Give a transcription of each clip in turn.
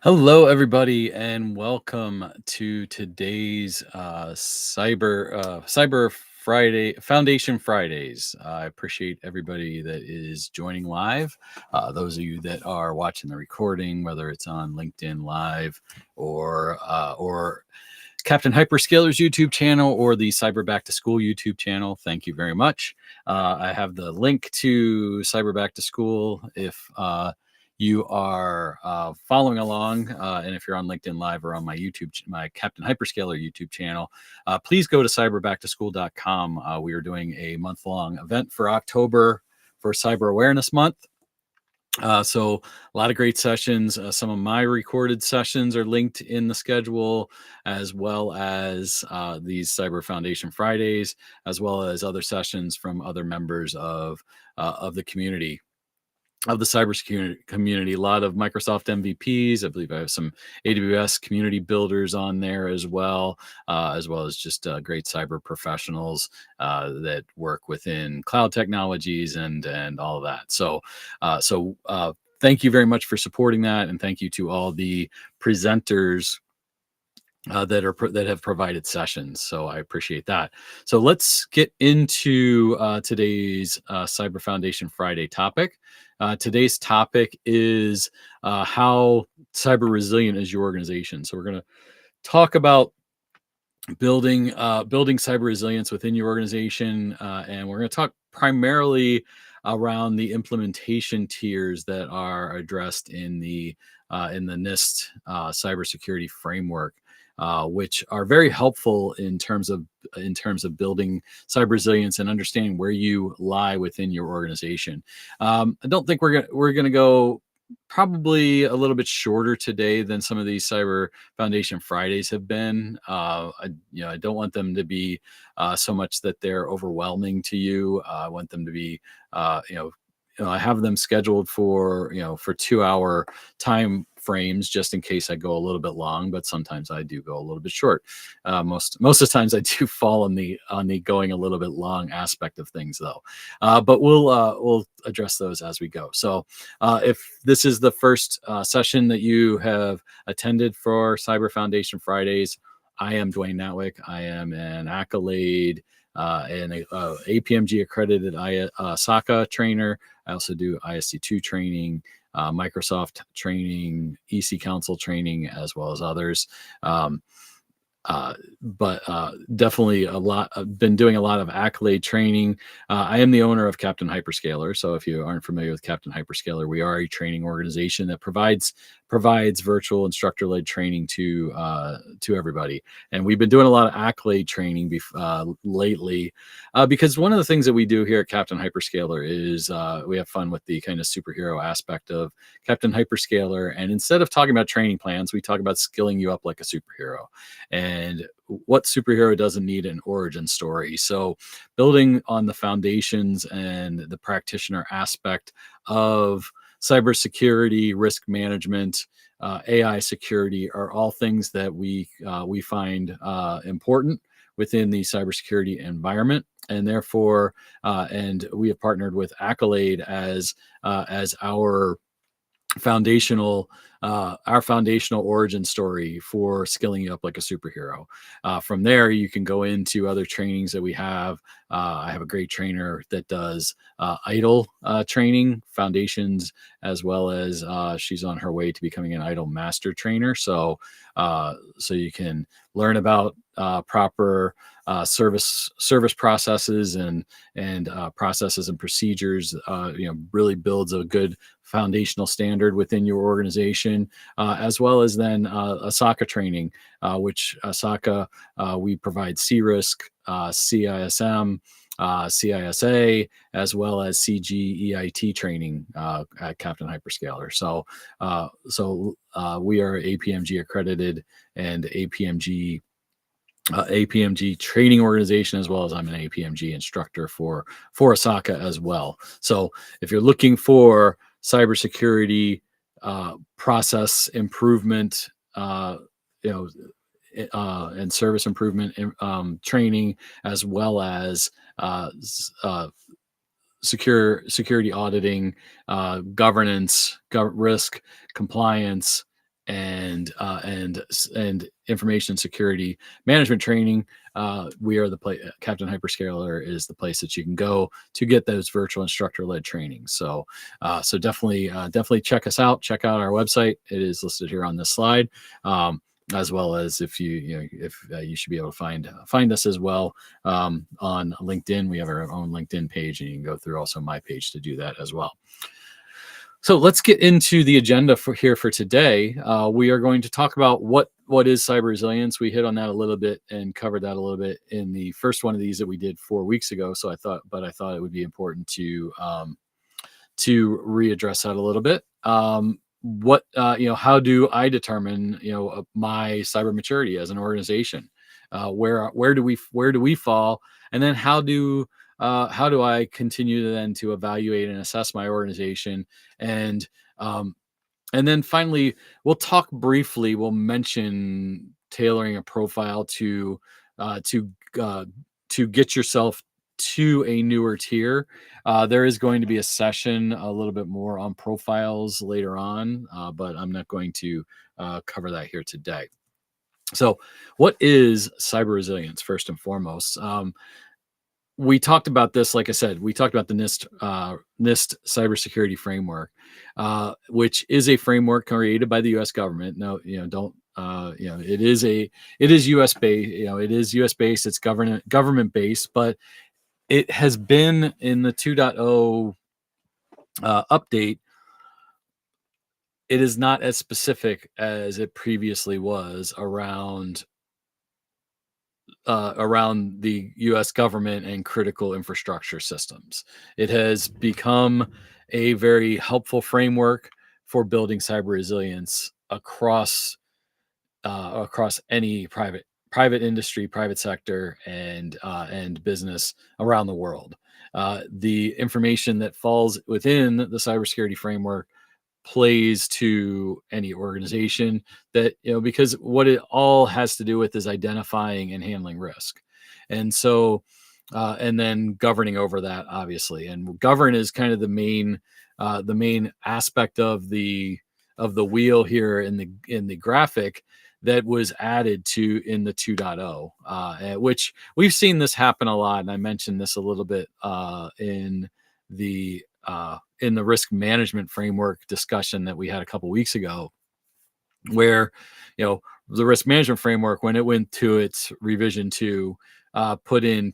Hello, everybody, and welcome to today's Cyber Friday Foundation Fridays. I appreciate everybody that is joining live. Those of you that are watching the recording, whether it's on LinkedIn Live or Captain Hyperscaler's YouTube channel or the Cyber Back to School YouTube channel, thank you very much. I have the link to Cyber Back to School if you are following along, and if you're on LinkedIn Live or on my my Captain Hyperscaler YouTube channel, please go to cyberbacktoschool.com. We are doing a month-long event for October for Cyber Awareness Month. So a lot of great sessions. Some of my recorded sessions are linked in the schedule, as well as these Cyber Foundation Fridays, as well as other sessions from other members of the community, of the cybersecurity community. A lot of Microsoft MVPs. I believe I have some AWS community builders on there as well as just great cyber professionals that work within cloud technologies and all of that. So thank you very much for supporting that, and thank you to all the presenters that have provided sessions. So I appreciate that. So let's get into today's Cyber Foundation Friday topic. Today's topic is how cyber resilient is your organization. So we're going to talk about building cyber resilience within your organization, and we're going to talk primarily around the implementation tiers that are addressed in the NIST cybersecurity framework, which are very helpful in terms of building cyber resilience and understanding where you lie within your organization. I don't think we're gonna go probably a little bit shorter today than some of these Cyber Foundation Fridays have been. I don't want them to be so much that they're overwhelming to you. I want them to be, I have them scheduled for 2 hour time frames just in case I go a little bit long, but sometimes I do go a little bit short. Most of the times I do fall on the going a little bit long aspect of things though. But we'll address those as we go. So if this is the first session that you have attended for Cyber Foundation Fridays, I am Dwayne Natwick. I am an Accolade and a APMG accredited SOCA trainer. I also do ISC2 training, Microsoft training, EC Council training, as well as others. But definitely a lot. I've been doing a lot of Accolade training. I am the owner of Captain Hyperscaler. So if you aren't familiar with Captain Hyperscaler, we are a training organization that provides virtual instructor-led training to everybody. And we've been doing a lot of Accolade training lately because one of the things that we do here at Captain Hyperscaler is we have fun with the kind of superhero aspect of Captain Hyperscaler. And instead of talking about training plans, we talk about skilling you up like a superhero. And what superhero doesn't need an origin story? So building on the foundations and the practitioner aspect of cybersecurity, risk management, AI security are all things that we find important within the cybersecurity environment, and therefore, and we have partnered with Accolade as foundational our foundational origin story for skilling you up like a superhero. From there, you can go into other trainings that we have. I have a great trainer that does ITIL training foundations, as well as she's on her way to becoming an ITIL master trainer. So you can learn about proper service processes and processes and procedures. Really builds a good foundational standard within your organization, as well as then ASACA training, which ASACA, we provide CRISC, CISM, CISA, as well as CGEIT training at Captain Hyperscaler. So we are APMG accredited and APMG training organization, as well as I'm an APMG instructor for ASACA as well. So if you're looking for cybersecurity process improvement, and service improvement training, as well as security auditing, governance, risk, compliance, and information security management training, we are the place. Captain Hyperscaler is the place that you can go to get those virtual instructor-led trainings. So, definitely check us out. Check out our website. It is listed here on this slide, as well as if you should be able to find us as well on LinkedIn. We have our own LinkedIn page, and you can go through also my page to do that as well. So let's get into the agenda for today. We are going to talk about what is cyber resilience. We hit on that a little bit and covered that a little bit in the first one of these that we did 4 weeks ago. So I thought it would be important to readdress that a little bit. How do I determine my cyber maturity as an organization? Where do we fall, and then how do I continue to evaluate and assess my organization? And then finally, we'll talk briefly. We'll mention tailoring a profile to get yourself to a newer tier. There is going to be a session a little bit more on profiles later on, but I'm not going to cover that here today. So, what is cyber resilience first and foremost? We talked about this, like I said, we talked about the NIST cybersecurity framework, which is a framework created by the U.S. government. No, it is U.S. based. It is U.S. based. It's government based, but it has been in the 2.0 update. It is not as specific as it previously was around the U.S. government and critical infrastructure systems. It has become a very helpful framework for building cyber resilience across any private industry, private sector, and business around the world. The information that falls within the cybersecurity framework plays to any organization that, because what it all has to do with is identifying and handling risk. And so, and then governing over that, obviously. And govern is kind of the main aspect of the wheel here in the graphic that was added to in the 2.0, which we've seen this happen a lot. And I mentioned this a little bit in the risk management framework discussion that we had a couple weeks ago, where the risk management framework, when it went to its revision 2, put in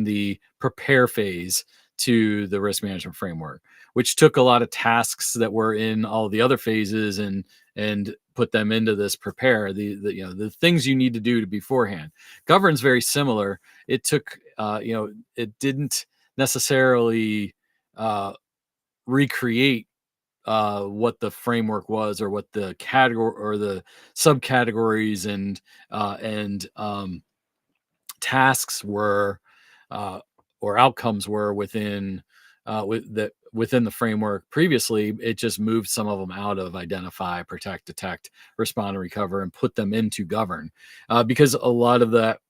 the prepare phase to the risk management framework, which took a lot of tasks that were in all the other phases and put them into this prepare, the things you need to do to beforehand. Govern's very similar. It took it didn't necessarily recreate what the framework was, or what the category or the subcategories and tasks were, or outcomes were within the framework previously. It just moved some of them out of identify, protect, detect, respond, and recover, and put them into govern, because a lot of that,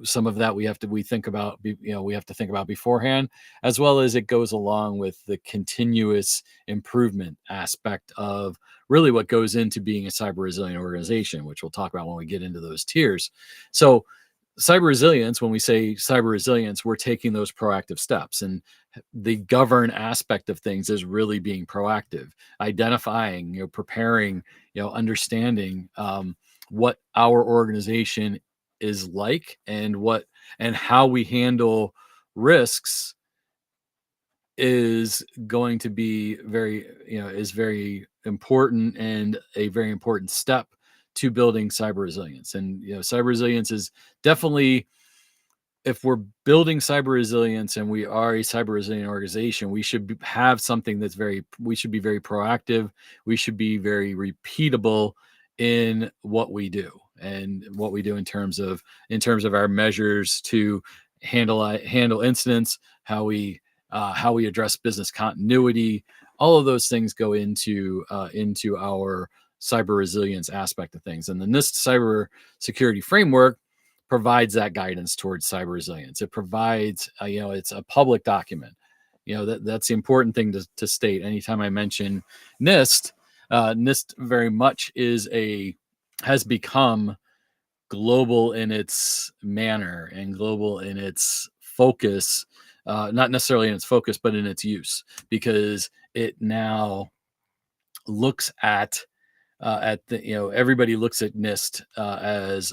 some of that we have to think about beforehand, as well as it goes along with the continuous improvement aspect of really what goes into being a cyber resilient organization, which we'll talk about when we get into those tiers. So cyber resilience, when we say cyber resilience, we're taking those proactive steps, and the govern aspect of things is really being proactive, identifying, preparing, understanding what our organization is like, and how we handle risks is going to be very important, and a very important step to building cyber resilience. And cyber resilience is definitely, if we're building cyber resilience and we are a cyber resilient organization, we should have something we should be very proactive. We should be very repeatable in what we do, and what we do in terms of our measures to handle incidents, how we address business continuity. All of those things go into our cyber resilience aspect of things. And the NIST cyber security framework provides that guidance towards cyber resilience. It provides, it's a public document. That's the important thing to state. Anytime I mention NIST, NIST very much has become global in its manner and global in its focus, not necessarily in its focus, but in its use, because it now looks at the everybody looks at NIST as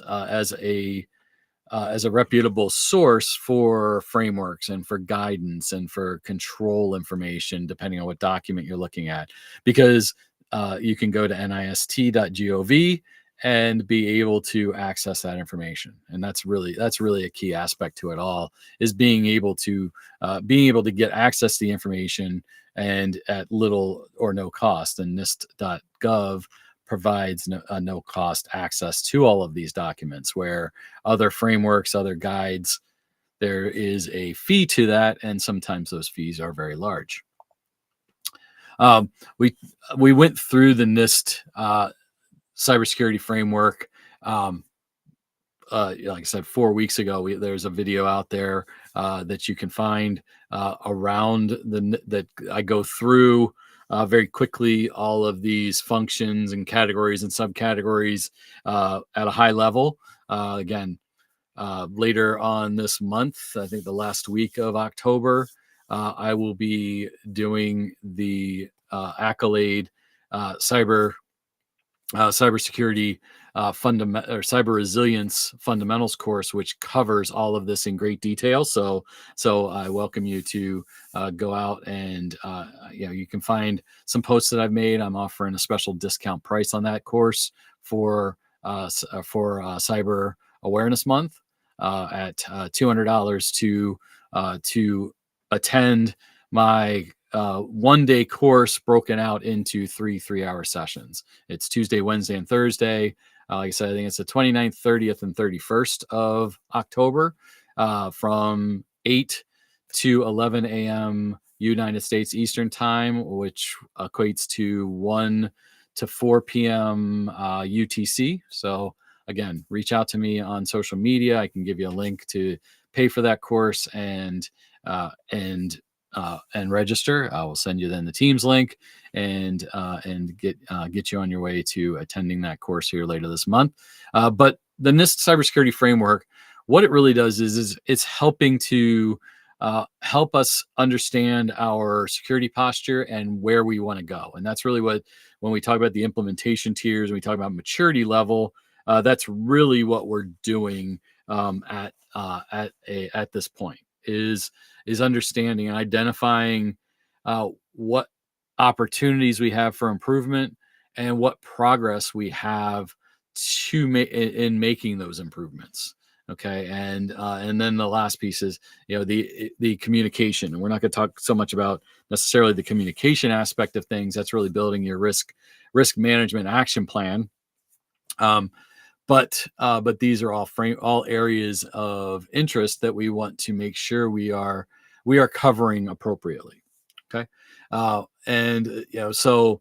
a reputable source for frameworks and for guidance and for control information, depending on what document you're looking at, because you can go to nist.gov and be able to access that information. And that's really a key aspect to it all, is being able to get access to the information and at little or no cost. And nist.gov provides no cost access to all of these documents, where other frameworks, other guides, there is a fee to that, and sometimes those fees are very large. Um, we went through the NIST cybersecurity framework. Like I said, 4 weeks ago, there's a video out there that you can find around that I go through very quickly all of these functions and categories and subcategories at a high level. Again, later on this month, I think the last week of October, I will be doing the Accolade cybersecurity fundamental or cyber resilience fundamentals course, which covers all of this in great detail. So I welcome you to go out and you can find some posts that I've made. I'm offering a special discount price on that course for Cyber Awareness Month at $200 to attend my 1-day course broken out into 3-hour sessions. It's Tuesday, Wednesday, and Thursday. Like I said, I think it's the 29th, 30th, and 31st of October from 8 to 11 a.m. United States Eastern Time, which equates to 1 to 4 p.m. UTC. So again, reach out to me on social media. I can give you a link to pay for that course and register. I will send you then the Teams link and get you on your way to attending that course here later this month. But the NIST cybersecurity framework, what it really does is it's helping to help us understand our security posture and where we want to go. And that's really what, when we talk about the implementation tiers, when we talk about maturity level, that's really what we're doing at this point, is understanding and identifying what opportunities we have for improvement and what progress we have in making those improvements. Okay, and then the last piece is the communication. And we're not going to talk so much about necessarily the communication aspect of things. That's really building your risk management action plan. But these are all areas of interest that we want to make sure we are covering appropriately. Okay, and so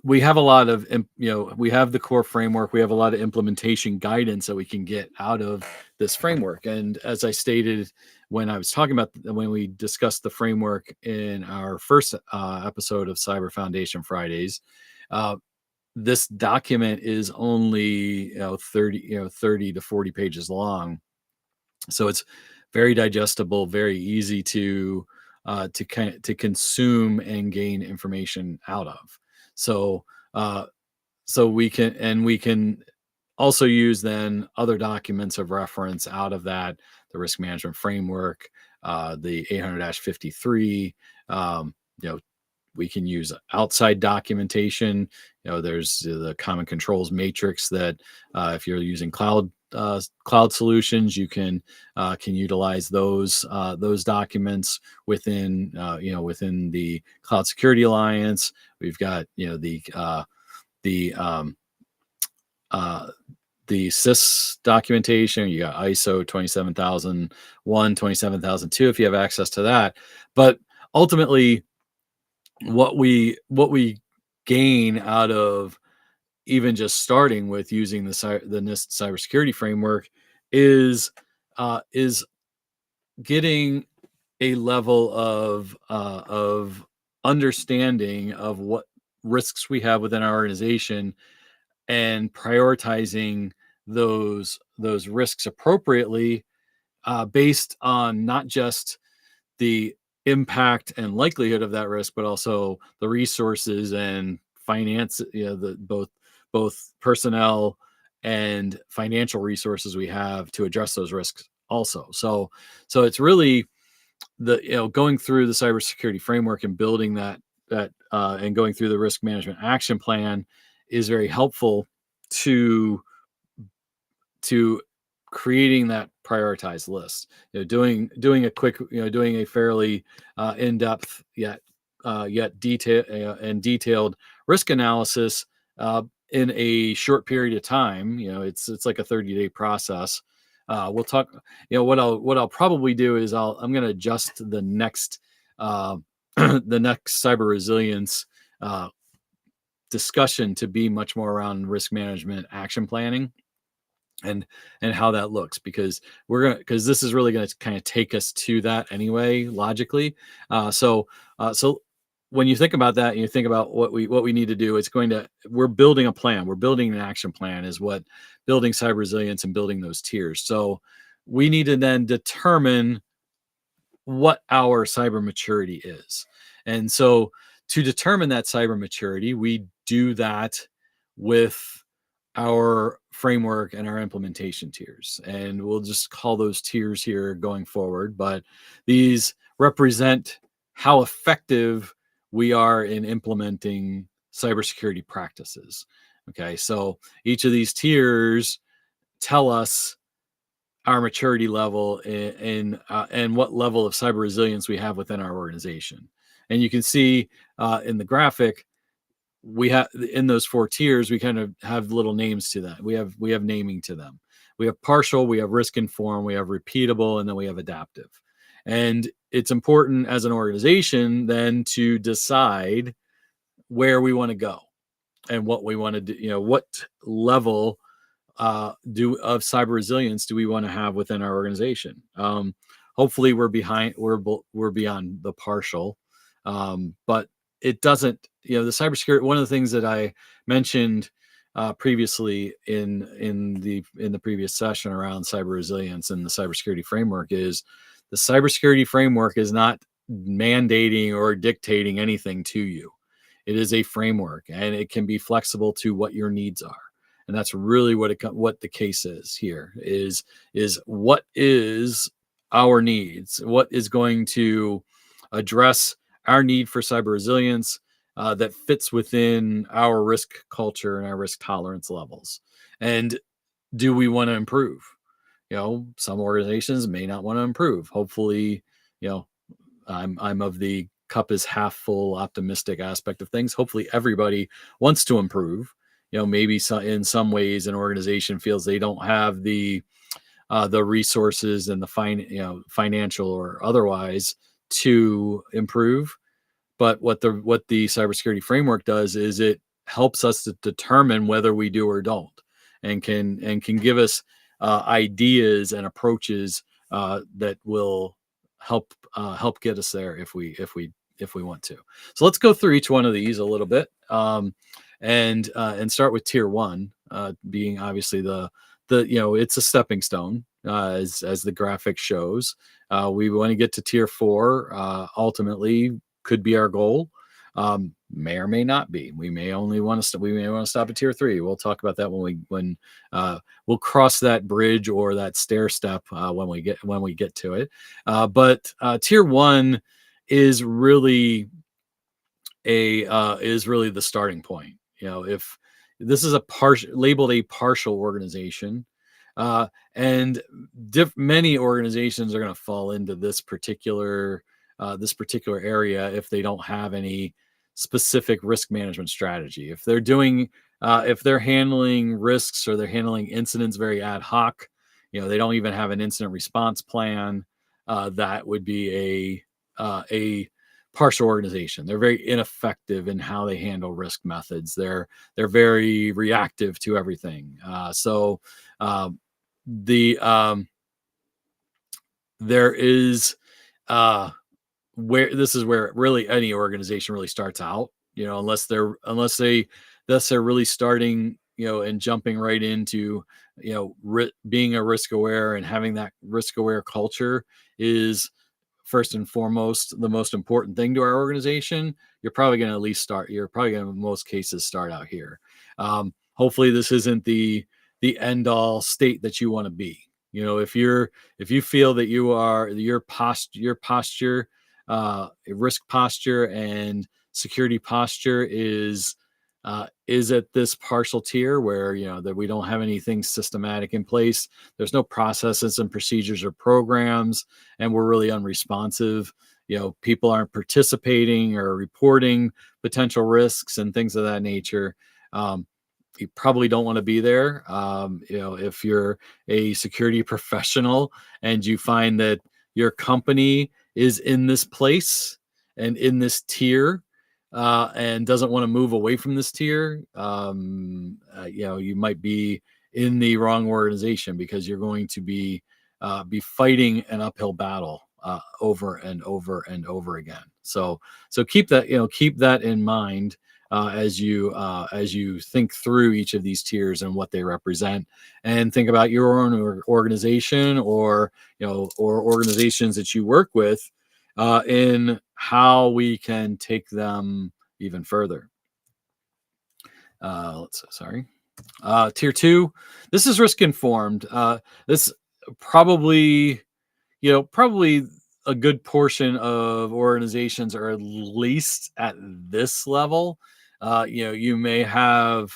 we have a lot of we have the core framework. We have a lot of implementation guidance that we can get out of this framework. And as I stated when I was talking about when we discussed the framework in our first episode of Cyber Foundation Fridays. This document is only 30 to 40 pages long, so it's very digestible, very easy to consume and gain information out of. So we can also use then other documents of reference out of that, the risk management framework, the 800-53. We can use outside documentation. There's the common controls matrix that if you're using cloud solutions, you can utilize those documents within within the Cloud Security Alliance. We've got the CIS documentation. You got ISO 27001, 27002 if you have access to that. But ultimately, what we gain out of even just starting with using the NIST cybersecurity framework is getting a level of understanding of what risks we have within our organization and prioritizing those risks appropriately, based on not just the impact and likelihood of that risk, but also the resources and finance, the both personnel and financial resources we have to address those risks also. So it's really going through the cybersecurity framework and building that and going through the risk management action plan is very helpful to to creating that prioritized list. Doing a quick, doing a fairly in-depth yet detailed risk analysis in a short period of time. It's like a 30-day process. We'll talk. What I'll probably do is I'm going to adjust the next the next cyber resilience discussion to be much more around risk management action planning and how that looks, because this is really going to kind of take us to that anyway logically. So when you think about that and you think about what we need to do, we're building a plan, we're building an action plan, is what building cyber resilience and building those tiers. So we need to then determine what our cyber maturity is. And so to determine that cyber maturity, we do that with our framework and our implementation tiers. And we'll just call those tiers here going forward. But these represent how effective we are in implementing cybersecurity practices. Okay, so each of these tiers tell us our maturity level and what level of cyber resilience we have within our organization. And you can see in the graphic, we have in those 4 tiers, we kind of have little names to that. We have naming to them. We have partial, we have risk informed, we have repeatable, and then we have adaptive. And it's important as an organization then to decide where we want to go and what we want to do. What level of cyber resilience do we want to have within our organization? Hopefully, we're beyond the partial, but it doesn't. The cybersecurity. One of the things that I mentioned previously in the previous session around cyber resilience and the cybersecurity framework is the cybersecurity framework is not mandating or dictating anything to you. It is a framework, and it can be flexible to what your needs are. And that's really what the case is here is what is our needs, what is going to address our need for cyber resilience that fits within our risk culture and our risk tolerance levels. And do we want to improve? Some organizations may not want to improve. Hopefully, I'm of the cup is half full optimistic aspect of things. Hopefully everybody wants to improve. Maybe in some ways an organization feels they don't have the resources and the financial or otherwise to improve. But what the cybersecurity framework does is it helps us to determine whether we do or don't, and can give us ideas and approaches that will help get us there if we want to. So let's go through each one of these a little bit, and start with tier 1, being obviously the it's a stepping stone, as the graphic shows. We want to get to tier 4. Ultimately, could be our goal. May or may not be. We may want to stop at tier 3. We'll talk about that when we'll cross that bridge or that stair step when we get to it. But tier 1 is really the starting point. If this is labeled a partial organization, and many organizations are going to fall into this particular area if they don't have any specific risk management strategy. If they're handling risks or they're handling incidents very ad hoc, they don't even have an incident response plan, that would be a partial organization. They're very ineffective in how they handle risk methods. They're very reactive to everything. There is where this is where really any organization really starts out. unless they're really starting, and jumping right into, being a risk aware and having that risk aware culture is first and foremost the most important thing to our organization. You're probably going to in most cases start out here. Hopefully this isn't the end all state that you want to be. If you feel that your posture, risk posture and security posture is at this partial tier where, that we don't have anything systematic in place, there's no processes and procedures or programs, and we're really unresponsive. People aren't participating or reporting potential risks and things of that nature. You probably don't want to be there. If you're a security professional and you find that your company is in this place and in this tier, and doesn't want to move away from this tier, you might be in the wrong organization, because you're going to be fighting an uphill battle over and over and over again. So keep that in mind as you think through each of these tiers and what they represent, and think about your own organization, or organizations that you work with, in how we can take them even further. Tier 2, this is risk informed. This probably a good portion of organizations are at least at this level. You may have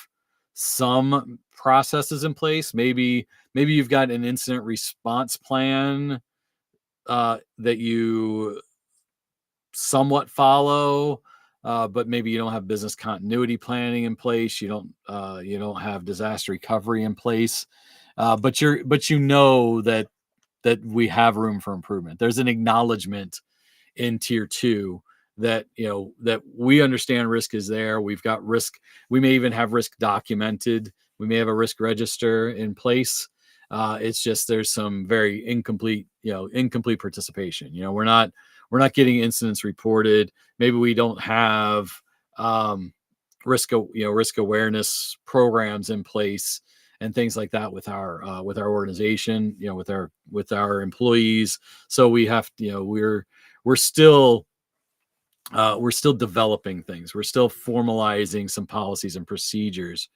some processes in place. Maybe you've got an incident response plan that you somewhat follow, but maybe you don't have business continuity planning in place. You don't have disaster recovery in place, but you know that we have room for improvement. There's an acknowledgement in tier 2 that that we understand risk is there. We've got risk. We may even have risk documented. We may have a risk register in place. It's just there's some very incomplete participation. We're not getting incidents reported. Maybe we don't have risk awareness programs in place and things like that with our organization, with our employees. So we have we're still developing things. We're still formalizing some policies and procedures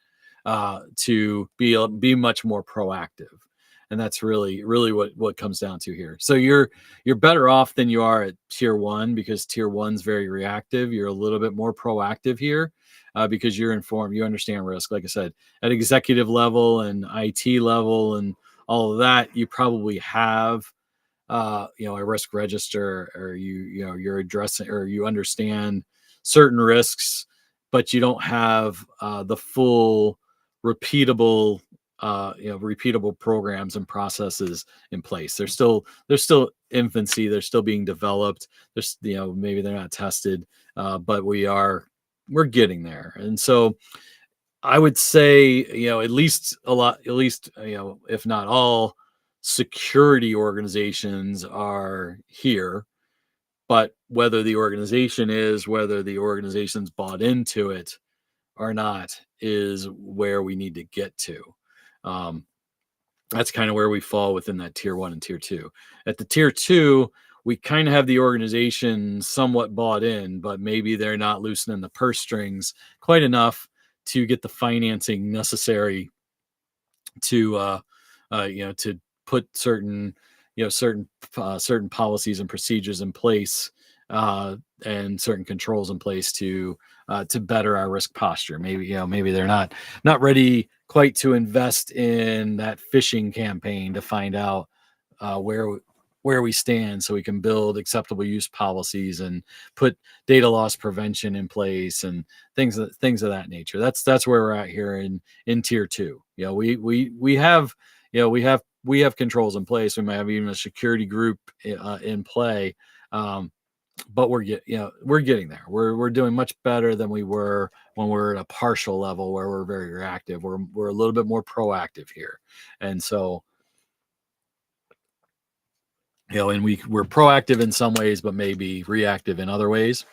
to be much more proactive. And that's really what comes down to here. So you're better off than you are at tier 1, because tier 1's very reactive. You're a little bit more proactive here, because you're informed, you understand risk. Like I said, at executive level and IT level and all of that, you probably have a risk register, or you're addressing, or you understand certain risks, but you don't have the full repeatable programs and processes in place. They're still infancy. They're still being developed. There's maybe they're not tested, but we're getting there. And so I would say, at least if not all security organizations are here, but whether the organization's bought into it or not is where we need to get to. That's kind of where we fall within that tier 1 and tier 2. At the tier 2, we kind of have the organization somewhat bought in, but maybe they're not loosening the purse strings quite enough to get the financing necessary to to put certain policies and procedures in place, and certain controls in place to better our risk posture. Maybe they're not ready quite to invest in that phishing campaign to find out where we stand, so we can build acceptable use policies and put data loss prevention in place and things of that nature. That's where we're at here in tier 2. We have controls in place. We might have even a security group in play, but we're getting there. We're doing much better than we were when we're at a partial level where we're very reactive. We're a little bit more proactive here, and so and we're proactive in some ways, but maybe reactive in other ways.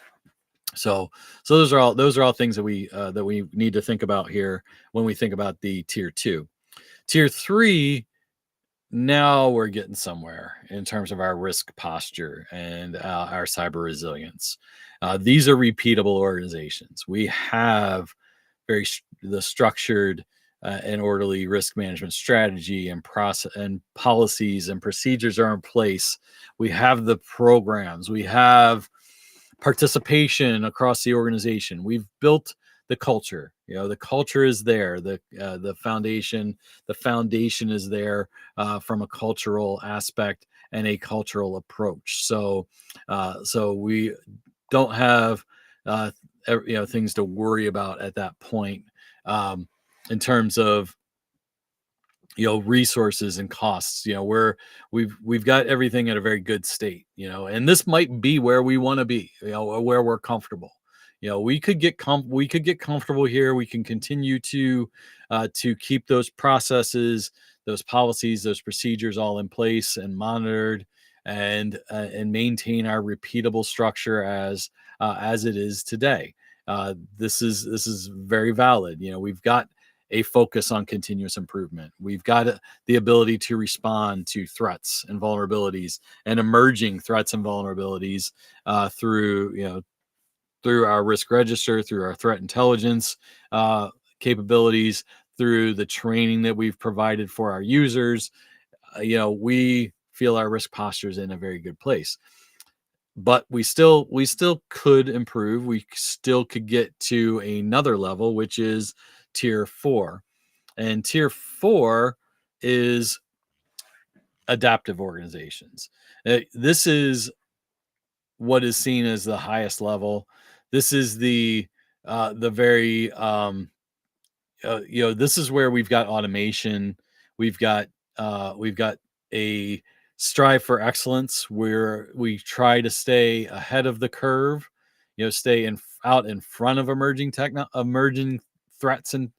So those are all things that we need to think about here when we think about the tier two. Tier three, now we're getting somewhere in terms of our risk posture and our cyber resilience. These are repeatable organizations. We have the structured and orderly risk management strategy and process and policies and procedures are in place. We have the programs. We have participation across the organization. We've built the culture. You know, the culture is there. The foundation is there from a cultural aspect and a cultural approach. So we don't have things to worry about at that point um, in terms of resources and costs. We've got everything in a very good state, and this might be where we want to be, or where we're comfortable. We could get comfortable here. We can continue to keep those processes, those policies, those procedures all in place and monitored, and maintain our repeatable structure as it is today. This is very valid. We've got a focus on continuous improvement. We've got the ability to respond to threats and vulnerabilities and emerging threats and vulnerabilities through our risk register, through our threat intelligence capabilities, through the training that we've provided for our users. We feel our risk posture is in a very good place, but we still could improve. We still could get to another level, which is tier 4. And tier 4 is adaptive organizations. This is what is seen as the highest level. This is the very this is where we've got automation. We've got a strive for excellence where we try to stay ahead of the curve, stay out in front of emerging threats, and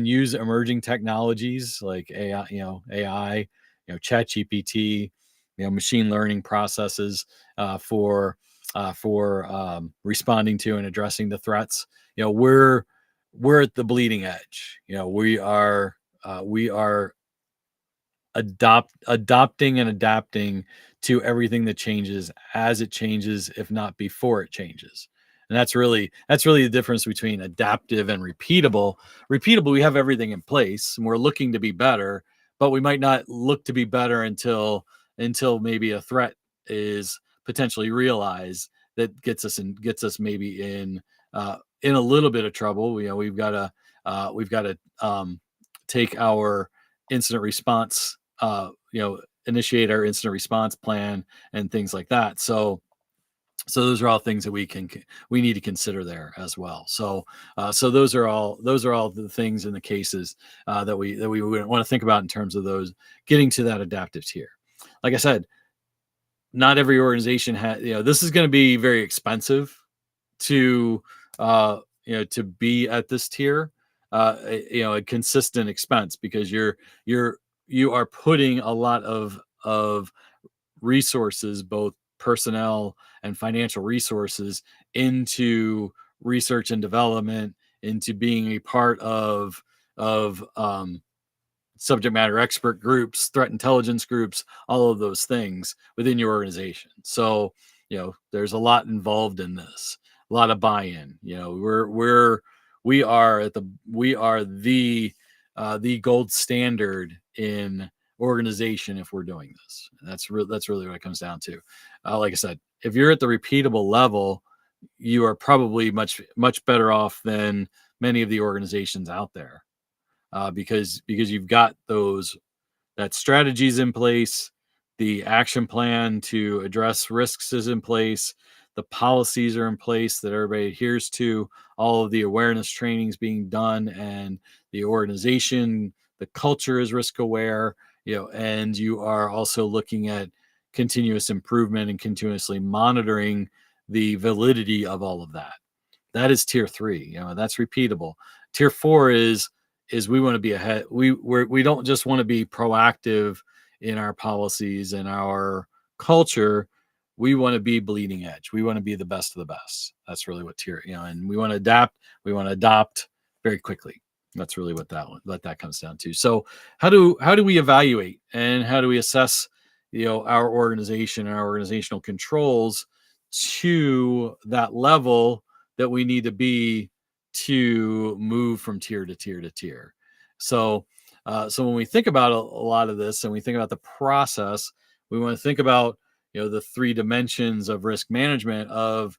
use emerging technologies like AI, chat GPT, machine learning processes for responding to and addressing the threats. We're at the bleeding edge. We are adopting and adapting to everything that changes as it changes, if not before it changes. And that's really the difference between adaptive and repeatable. Repeatable, we have everything in place and we're looking to be better, but we might not look to be better until maybe a threat is potentially realized that gets us maybe in a little bit of trouble. We've got to take our incident response, initiate our incident response plan and things like that. So those are all things that we need to consider there as well. So those are all the things in the cases that we want to think about in terms of those getting to that adaptive tier. Like I said, not every organization has. This is going to be very expensive to to be at this tier. A consistent expense, because you are putting a lot of resources, both personnel and financial resources, into research and development, into being a part of subject matter expert groups, threat intelligence groups, all of those things within your organization. So, there's a lot involved in this, a lot of buy-in. We are the gold standard in organization if we're doing this. That's really what it comes down to. Like I said, if you're at the repeatable level, you are probably much better off than many of the organizations out there, because you've got that strategies in place, the action plan to address risks is in place, the policies are in place that everybody adheres to, all of the awareness trainings being done, and the organization, the culture is risk aware, and you are also looking at continuous improvement and continuously monitoring the validity of all of that. That is tier 3. That's repeatable. Tier 4 is we want to be ahead. We don't just want to be proactive in our policies and our culture. we want to be bleeding edge. We want to be the best of the best. That's really what tier, and we want to adapt. We want to adopt very quickly. That's really what that comes down to. So how do we evaluate and how do we assess, our organization and our organizational controls to that level that we need to be to move from tier to tier to tier. So when we think about a lot of this and we think about the process, we want to think about the three dimensions of risk management of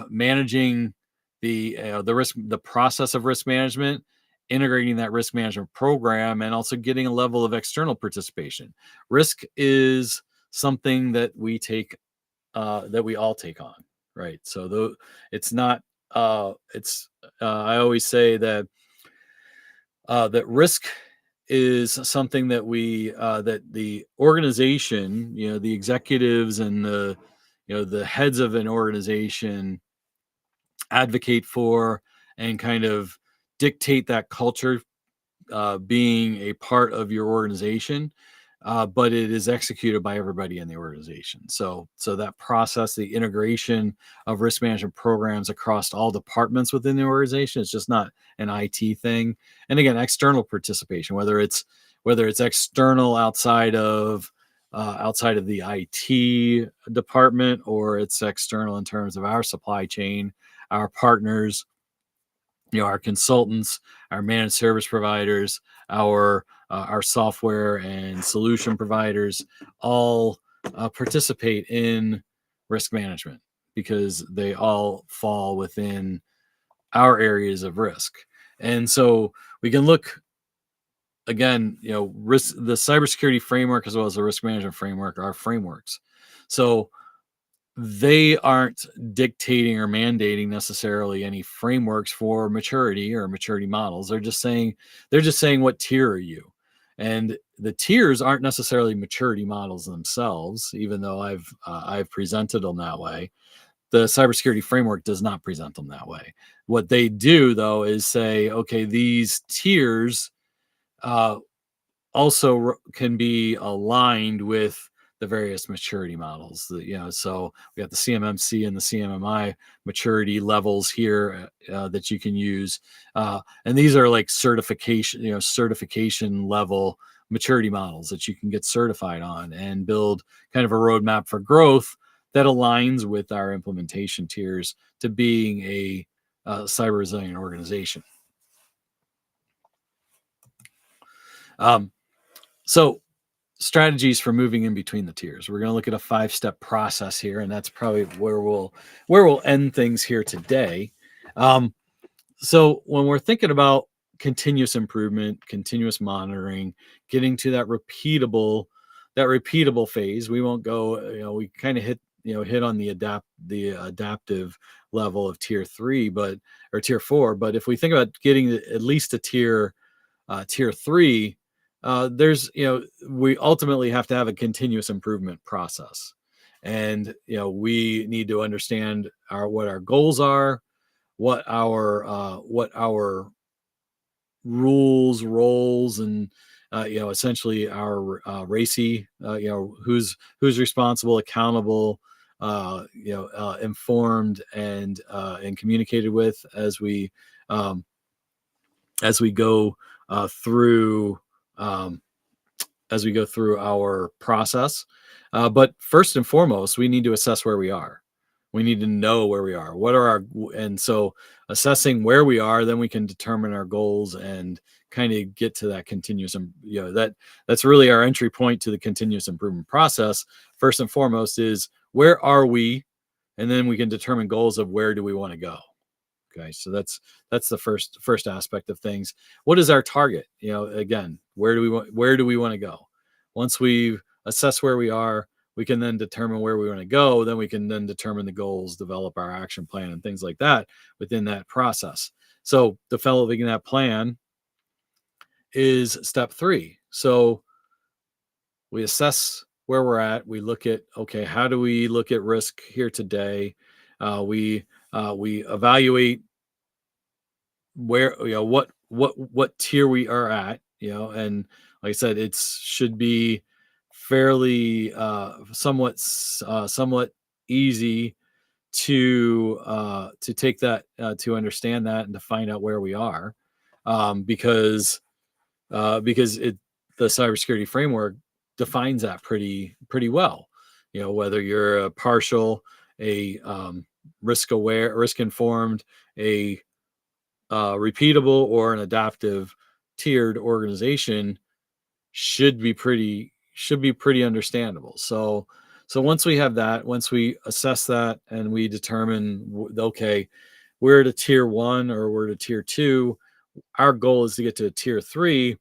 managing the risk, the process of risk management, integrating that risk management program, and also getting a level of external participation. Risk is something that we take that we all take on, right? So though it's not it's I always say that that risk is something that that the organization, the executives and the heads of an organization advocate for and kind of dictate that culture being a part of your organization, but it is executed by everybody in the organization. So that process, the integration of risk management programs across all departments within the organization, it's just not an IT thing. And again, external participation, whether it's external outside of the IT department, or it's external in terms of our supply chain, our partners, our consultants, our managed service providers, our software and solution providers, all participate in risk management because they all fall within our areas of risk. And so we can look again, risk, the cybersecurity framework as well as the risk management framework are frameworks. So they aren't dictating or mandating necessarily any frameworks for maturity or maturity models. They're just saying what tier are you? And the tiers aren't necessarily maturity models themselves, even though I've presented them that way. The cybersecurity framework does not present them that way. What they do though is say, okay, these tiers also can be aligned with the various maturity models. So we got the CMMC and the CMMI maturity levels here that you can use, and these are like certification level maturity models that you can get certified on and build kind of a roadmap for growth that aligns with our implementation tiers to being a cyber resilient organization. So strategies for moving in between the tiers. We're going to look at a 5-step process here, and that's probably where we'll end things here today. So when we're thinking about continuous improvement, continuous monitoring, getting to that repeatable phase, we won't go. We kind of hit on the adaptive level of tier 3, or tier 4. But if we think about getting at least a tier 3, we ultimately have to have a continuous improvement process, and we need to understand what our goals are, what our rules, roles, and essentially our RACI, who's responsible, accountable, informed, and communicated with as we go through as we go through our process. But first and foremost, we need to assess where we are. We need to know where we are. And so assessing where we are, then we can determine our goals and kind of get to that continuous, that's really our entry point to the continuous improvement process. First and foremost is, where are we? And then we can determine goals of where do we want to go. Okay, so that's the first aspect of things. What is our target? Again, where do we want to go? Once we assess where we are, we can then determine where we want to go. Then we can then determine the goals, develop our action plan, and things like that within that process. So developing that plan is step 3. So we assess where we're at. We look at, okay, how do we look at risk here today? We evaluate where, what tier we are at, and like I said, it should be fairly somewhat easy to take that to understand that and to find out where we are, because the cybersecurity framework defines that pretty well. Whether you're a partial, a risk aware, risk informed, a repeatable, or an adaptive tiered organization should be pretty understandable. So once we have that, once we assess that and we determine, okay, we're at a tier 1 or we're at a tier 2, our goal is to get to a tier 3,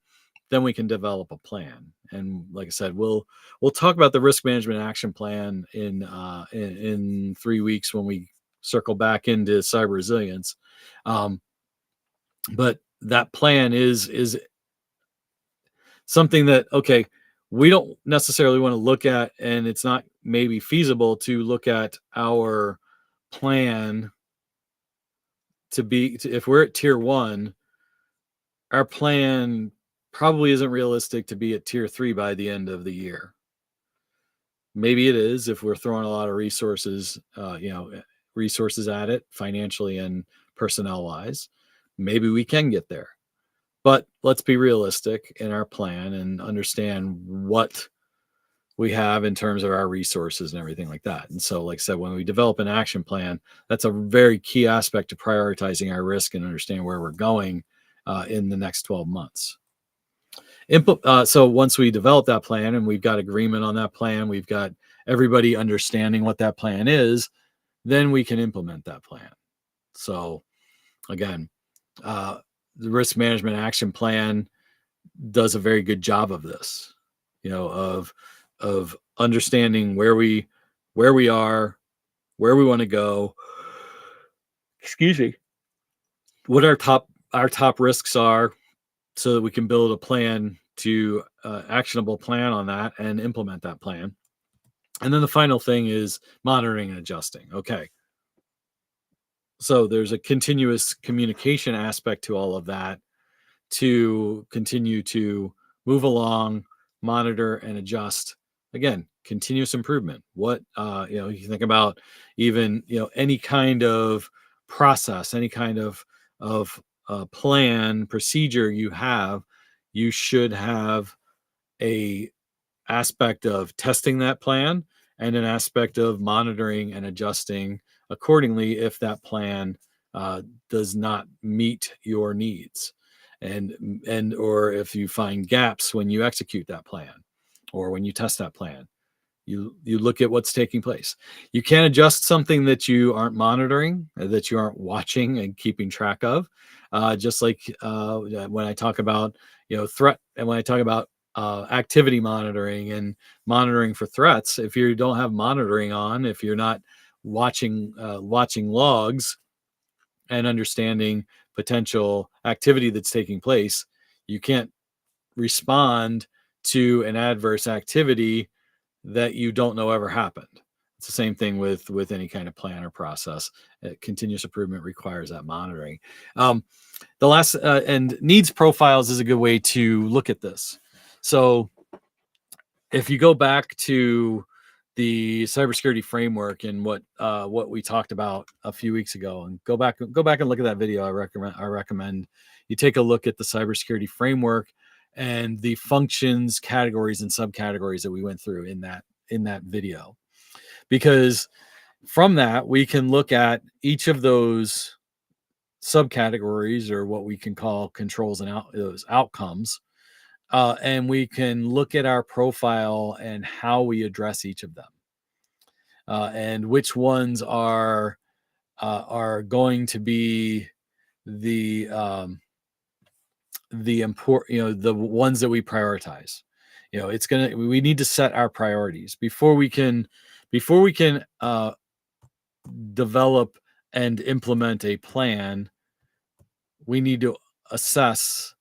then we can develop a plan. And like I said, we'll talk about the risk management action plan in 3 weeks when we circle back into cyber resilience. But that plan is something that, okay, we don't necessarily want to look at, and it's not maybe feasible to look at our plan if we're at tier 1, our plan probably isn't realistic to be at tier 3 by the end of the year. Maybe it is if we're throwing a lot of resources at it, financially and personnel wise. Maybe we can get there. But let's be realistic in our plan and understand what we have in terms of our resources and everything like that. And so, like I said, when we develop an action plan, that's a very key aspect to prioritizing our risk and understand where we're going in the next 12 months. So once we develop that plan and we've got agreement on that plan, we've got everybody understanding what that plan is, then we can implement that plan. So again, the risk management action plan does a very good job of this, of understanding where we are, where we want to go. Excuse me. What our top risks are, so that we can build a plan to actionable plan on that and implement that plan. And then the final thing is monitoring and adjusting. Okay. So there's a continuous communication aspect to all of that to continue to move along, monitor and adjust. Again, continuous improvement. What you think about, even any kind of process, any kind of plan, procedure you should have a aspect of testing that plan and an aspect of monitoring and adjusting accordingly if that plan does not meet your needs, and or if you find gaps when you execute that plan or when you test that plan. You look at what's taking place. You can't adjust something that you aren't monitoring, that you aren't watching and keeping track of. Just like when I talk about threat, and when I talk about activity monitoring and monitoring for threats, if you don't have monitoring on, if you're not watching logs and understanding potential activity that's taking place, you can't respond to an adverse activity that you don't know ever happened. It's the same thing with any kind of plan or process. Continuous improvement requires that monitoring. The last and needs profiles is a good way to look at this. So if you go back to the cybersecurity framework and what we talked about a few weeks ago, and go back and look at that video, I recommend you take a look at the cybersecurity framework and the functions, categories, and subcategories that we went through in that video, because from that we can look at each of those subcategories, or what we can call controls and those outcomes, and we can look at our profile and how we address each of them, and which ones are going to be the important, the ones that we prioritize. We need to set our priorities before we can develop and implement a plan. We need to assess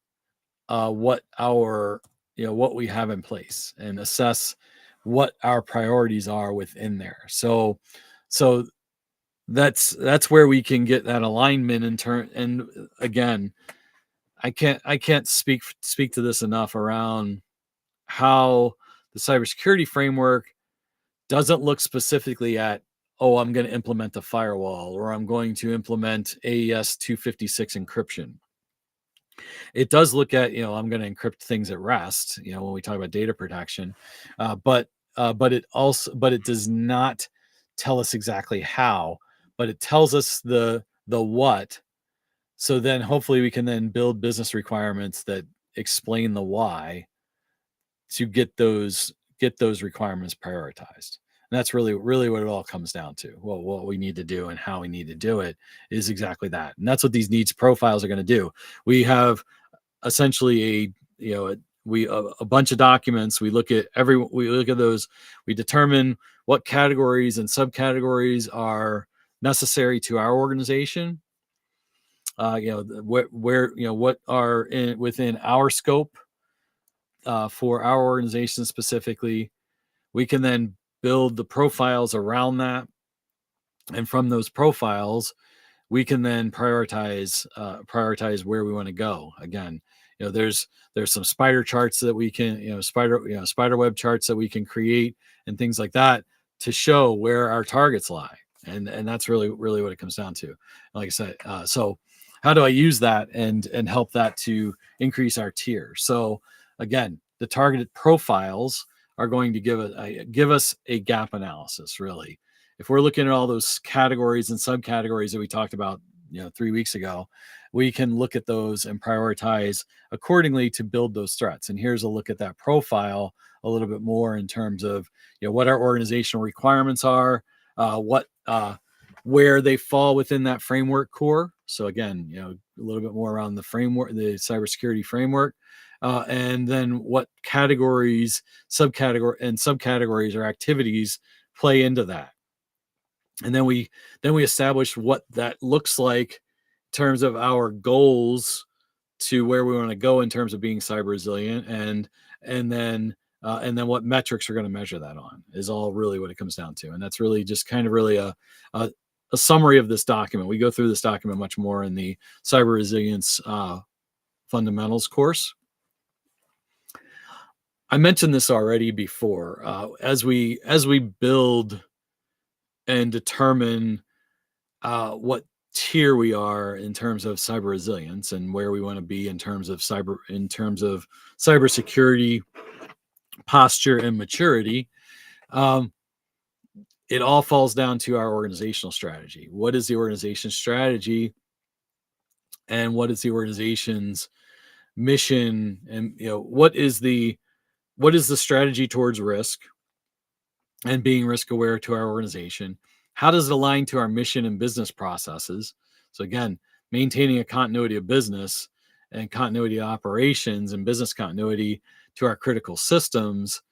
what we have in place and assess what our priorities are within there. So that's where we can get that alignment in turn. And again, I can't speak to this enough around how The cybersecurity framework doesn't look specifically at, oh, I'm going to implement a firewall or I'm going to implement AES 256 encryption. It does look at, I'm going to encrypt things at rest, when we talk about data protection, but it does not tell us exactly how, but it tells us the what. So then hopefully we can then build business requirements that explain the why to get those requirements prioritized. And that's really what it all comes down to. Well, what we need to do and how we need to do it is exactly that. And that's what these needs profiles are going to do. We have essentially a bunch of documents. We look at those. We determine what categories and subcategories are necessary to our organization. What are within our scope for our organization specifically. We can then build the profiles around that, and from those profiles, we can then prioritize where we want to go. Again, there's some spider charts that we can, spider web charts that we can create and things like that to show where our targets lie. And that's really what it comes down to. Like I said, so how do I use that and help that to increase our tier? So again, the targeted profiles are going to give us a gap analysis, really. If we're looking at all those categories and subcategories that we talked about, 3 weeks ago, we can look at those and prioritize accordingly to build those threats. And here's a look at that profile a little bit more in terms of, what our organizational requirements are, where they fall within that framework core. So again, a little bit more around the framework, the cybersecurity framework, and then what categories, subcategories or activities play into that. And then we establish what that looks like in terms of our goals to where we want to go in terms of being cyber resilient, and then what metrics are going to measure that on is all really what it comes down to. And that's really just kind of really a summary of this document. We go through this document much more in the cyber resilience fundamentals course. I mentioned this already before. As we build and determine what tier we are in terms of cyber resilience and where we want to be in terms of cybersecurity posture and maturity, it all falls down to our organizational strategy. What is the organization's strategy, and what is the organization's mission, and what is the strategy towards risk and being risk aware to our organization? How does it align to our mission and business processes? So again, maintaining a continuity of business and continuity of operations and business continuity to our critical systems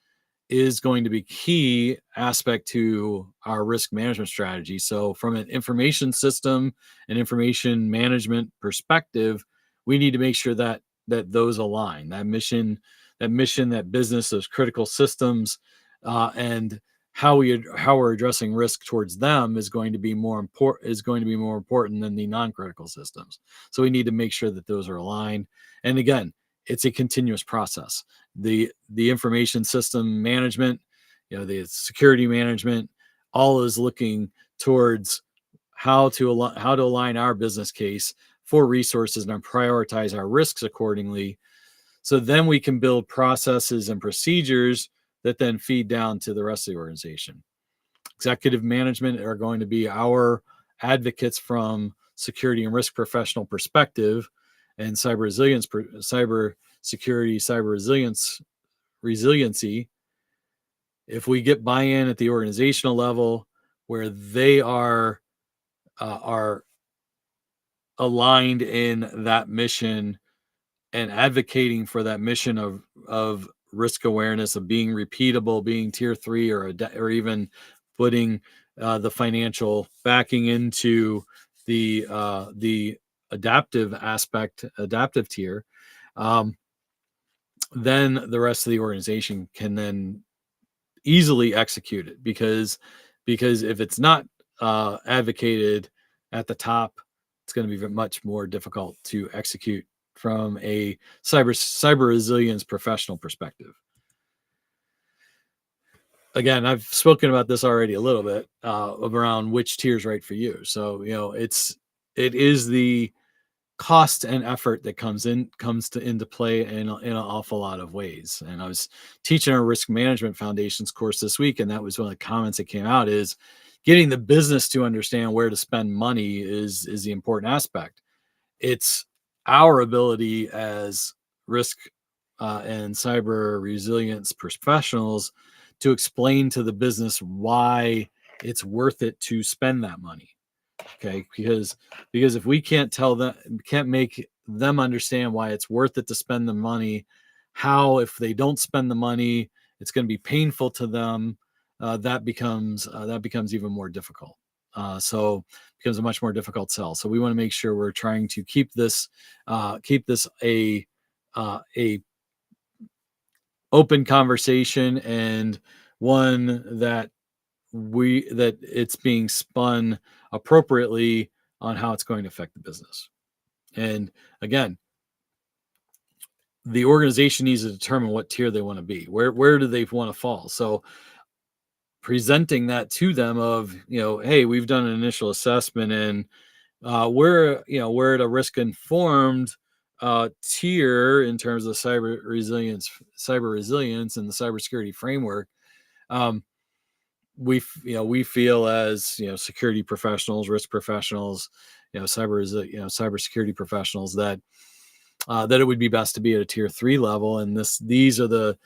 is going to be key aspect to our risk management strategy. So from an information system and information management perspective, we need to make sure that those align, that mission, that business, those critical systems, and how we're addressing risk towards them is going to be more important than the non-critical systems. So we need to make sure that those are aligned. And again, it's a continuous process. The information system management, the security management, all is looking towards how to align our business case for resources and prioritize our risks accordingly. So then we can build processes and procedures that then feed down to the rest of the organization. Executive management are going to be our advocates from security and risk professional perspective, and cyber resiliency. If we get buy-in at the organizational level, where they are aligned in that mission and advocating for that mission of risk awareness, of being repeatable, being tier 3, or even putting the financial backing into the adaptive tier, then the rest of the organization can then easily execute it, because if it's not advocated at the top, it's going to be much more difficult to execute from a cyber resilience professional perspective. again, I've spoken about this already a little bit around which tier is right for you. So, it is the cost and effort that comes to into play in an awful lot of ways. And I was teaching a risk management foundations course this week, and that was one of the comments that came out is getting the business to understand where to spend money is the important aspect. It's our ability as risk and cyber resilience professionals to explain to the business why it's worth it to spend that money. Okay, because if we can't tell them, can't make them understand why it's worth it to spend the money, how if they don't spend the money it's going to be painful to them, that becomes even more difficult. So becomes a much more difficult sell. So we want to make sure we're trying to keep this a open conversation, and one that it's being spun appropriately on how it's going to affect the business. And again, the organization needs to determine what tier they want to be. Where do they want to fall? So presenting that to them of, hey, we've done an initial assessment, and we're at a risk informed tier in terms of cyber resilience and the cybersecurity framework. We feel as security professionals, risk professionals, cybersecurity professionals, that that it would be best to be at a tier 3 level, and these are the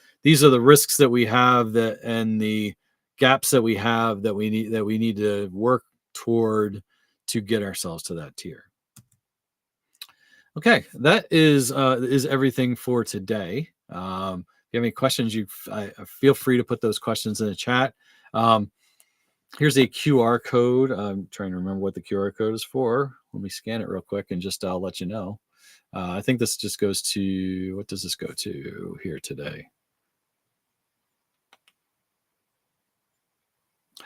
risks that we have, that and the gaps that we have that we need to work toward to get ourselves to that tier. Okay, that is everything for today. If you have any questions, feel free to put those questions in the chat. Here's a QR code. I'm trying to remember what the QR code is for. Let me scan it real quick and I'll let you know. I think this just goes to, what does this go to here today?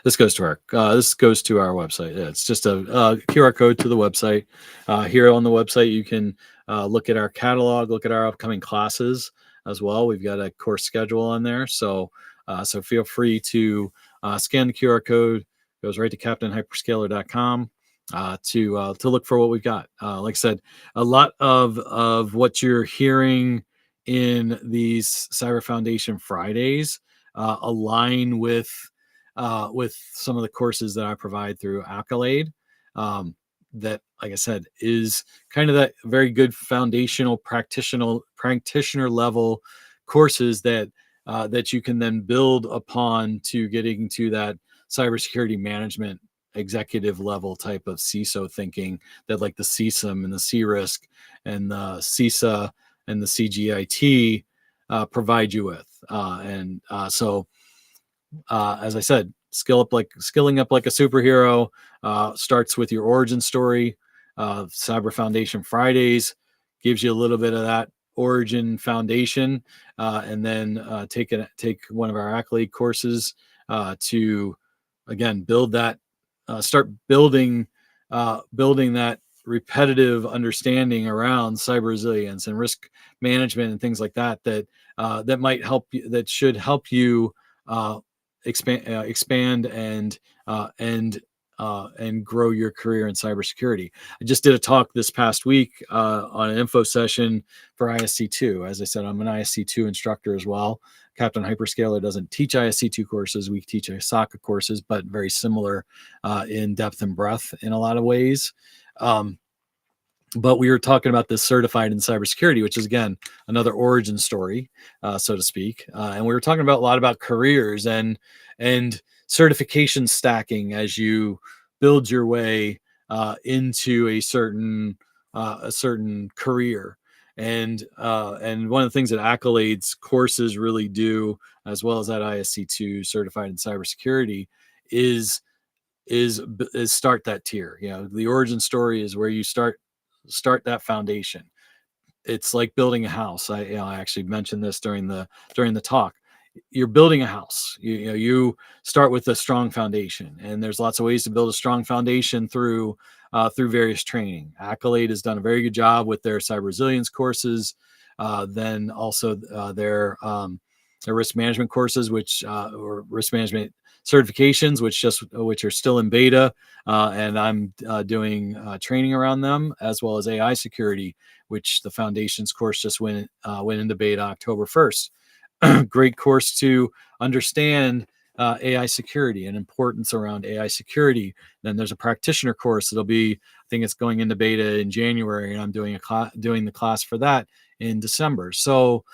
This goes to our website. Yeah, it's just a QR code to the website. Here on the website, you can look at our catalog, look at our upcoming classes as well. We've got a course schedule on there, so feel free to scan the QR code. It goes right to captainhyperscaler.com to look for what we've got. Like I said, a lot of what you're hearing in these Cyber Foundation Fridays align with some of the courses that I provide through Accolade. That, like I said, is kind of that very good foundational practitioner level courses that you can then build upon to getting to that cybersecurity management executive level type of CISO thinking that, like the CSIM and the CRISC and the CISA and the CGIT provide you with. So as I said, skilling up like a superhero starts with your origin story. Cyber Foundation Fridays gives you a little bit of that origin foundation, and then take one of our Accolade courses to again build that, start building that repetitive understanding around cyber resilience and risk management and things like that that might help you, that should help you expand and grow your career in cybersecurity. I just did a talk this past week on an info session for ISC2. As I said, I'm an ISC2 instructor as well. Captain Hyperscaler doesn't teach ISC2 courses. We teach ISACA courses, but very similar in depth and breadth in a lot of ways. But we were talking about this certified in cybersecurity, which is, again, another origin story, so to speak. And we were talking about a lot about careers and certification stacking as you build your way into a certain career. And one of the things that Accolade's courses really do, as well as that ISC2 certified in cybersecurity, is start that tier. The origin story is where you start that foundation. It's like building a house. I actually mentioned this during the talk. You're building a house. You start with a strong foundation, and there's lots of ways to build a strong foundation through various training. Accolade has done a very good job with their cyber resilience courses. Then also their risk management courses, which or risk management certifications, which are still in beta, and I'm doing training around them, as well as AI security, which the foundations course just went into beta October 1st. Great course to understand AI security and importance around AI security. Then there's a practitioner course that'll be, I think it's going into beta in January, and I'm doing doing the class for that in December. So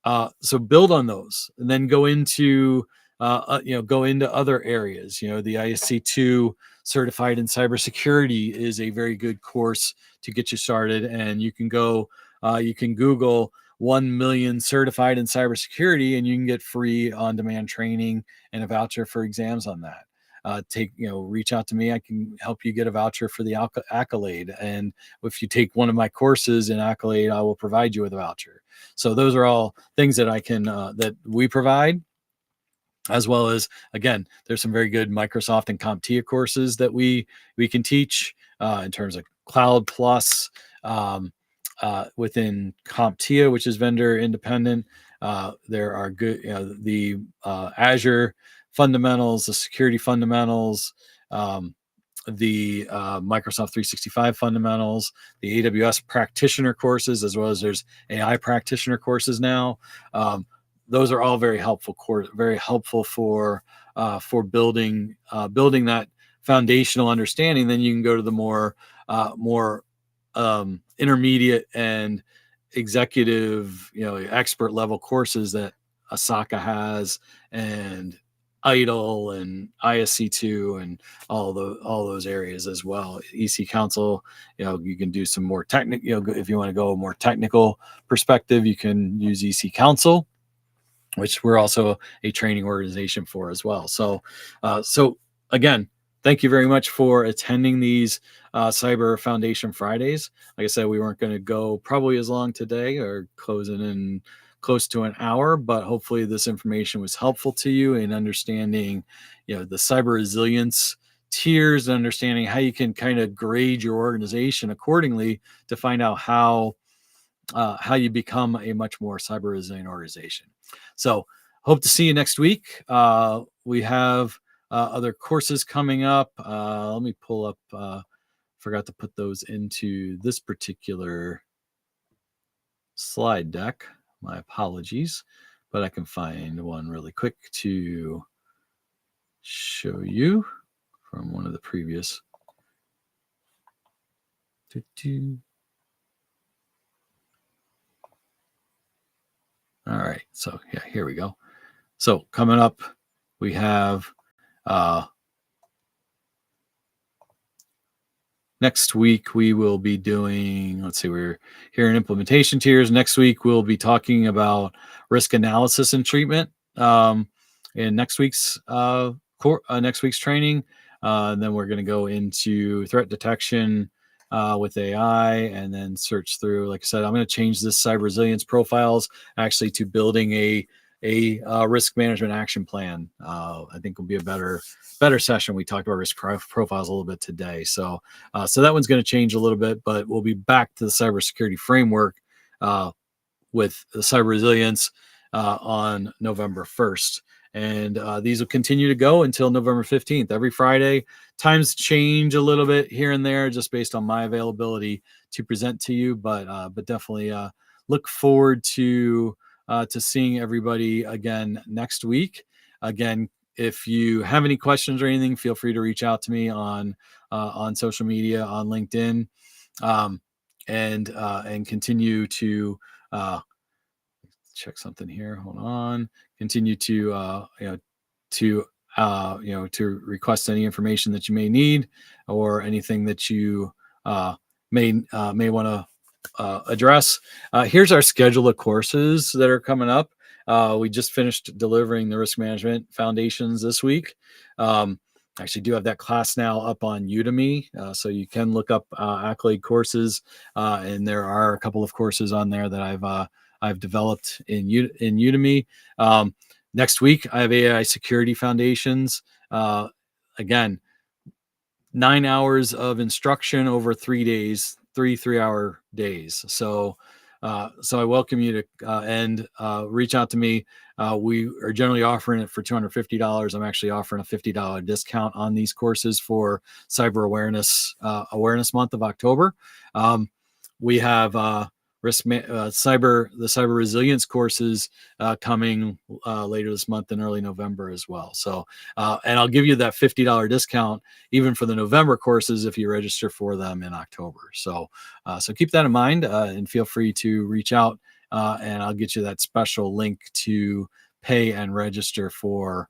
build on those, and then go into go into other areas. The ISC2 certified in cybersecurity is a very good course to get you started, and you can Google 1 million certified in cybersecurity, and you can get free on-demand training and a voucher for exams on that. Reach out to me. I can help you get a voucher for the Accolade, and if you take one of my courses in Accolade, I will provide you with a voucher. So those are all things that that we provide, as well as, again, there's some very good Microsoft and CompTIA courses that we can teach in terms of Cloud Plus within CompTIA, which is vendor independent. There are good, the Azure fundamentals, the security fundamentals, the Microsoft 365 fundamentals, the AWS practitioner courses, as well as there's AI practitioner courses now. Those are all very helpful for building that foundational understanding. Then you can go to the more intermediate and executive, expert level courses that Asaka has, and IDLE and ISC2 and all those areas as well. EC Council, you can do some more technical, if you want to go a more technical perspective, you can use EC Council, which we're also a training organization for as well. So again, thank you very much for attending these Cyber Foundation Fridays. Like I said, we weren't going to go probably as long today, or closing in close to an hour, but hopefully this information was helpful to you in understanding, the cyber resilience tiers, and understanding how you can kind of grade your organization accordingly to find out how you become a much more cyber resilient organization. So hope to see you next week. We have other courses coming up. Let me pull up, forgot to put those into this particular slide deck. My apologies, but I can find one really quick to show you from one of the previous. All right, so yeah, here we go. So coming up, we have next week we will be doing, let's see, we're here in implementation tiers. Next week we'll be talking about risk analysis and treatment in next week's training. And then we're going to go into threat detection with AI, and then search through. Like I said, I'm going to change this cyber resilience profiles actually to building a risk management action plan. I think will be a better session. We talked about risk profiles a little bit today, so that one's going to change a little bit, but we'll be back to the cybersecurity framework with the cyber resilience on November 1st. And these will continue to go until November 15th. Every Friday. Times change a little bit here and there, just based on my availability to present to you. But definitely look forward to seeing everybody again next week. Again, if you have any questions or anything, feel free to reach out to me on social media, on LinkedIn, and continue to check something here. Hold on. Continue to to request any information that you may need, or anything that you may want to address. Here's our schedule of courses that are coming up. We just finished delivering the risk management foundations this week. Actually do have that class now up on Udemy, so you can look up Accolade courses, and there are a couple of courses on there that I've developed in Udemy. Next week I have AI security foundations. Again, 9 hours of instruction over 3 days, 3 3-hour days. So So I welcome you to and reach out to me. We are generally offering it for $250. I'm actually offering a $50 discount on these courses for Cyber Awareness Month of October. We have the cyber resilience courses coming later this month in early November as well. So, and I'll give you that $50 discount even for the November courses if you register for them in October. So, so keep that in mind and feel free to reach out and I'll get you that special link to pay and register for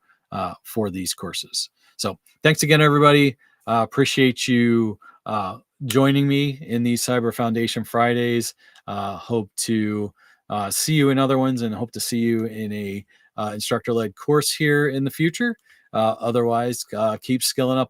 these courses. So, thanks again, everybody. Appreciate you joining me in these Cyber Foundation Fridays. Hope to see you in other ones and hope to see you in a instructor-led course here in the future. Otherwise, keep skilling up like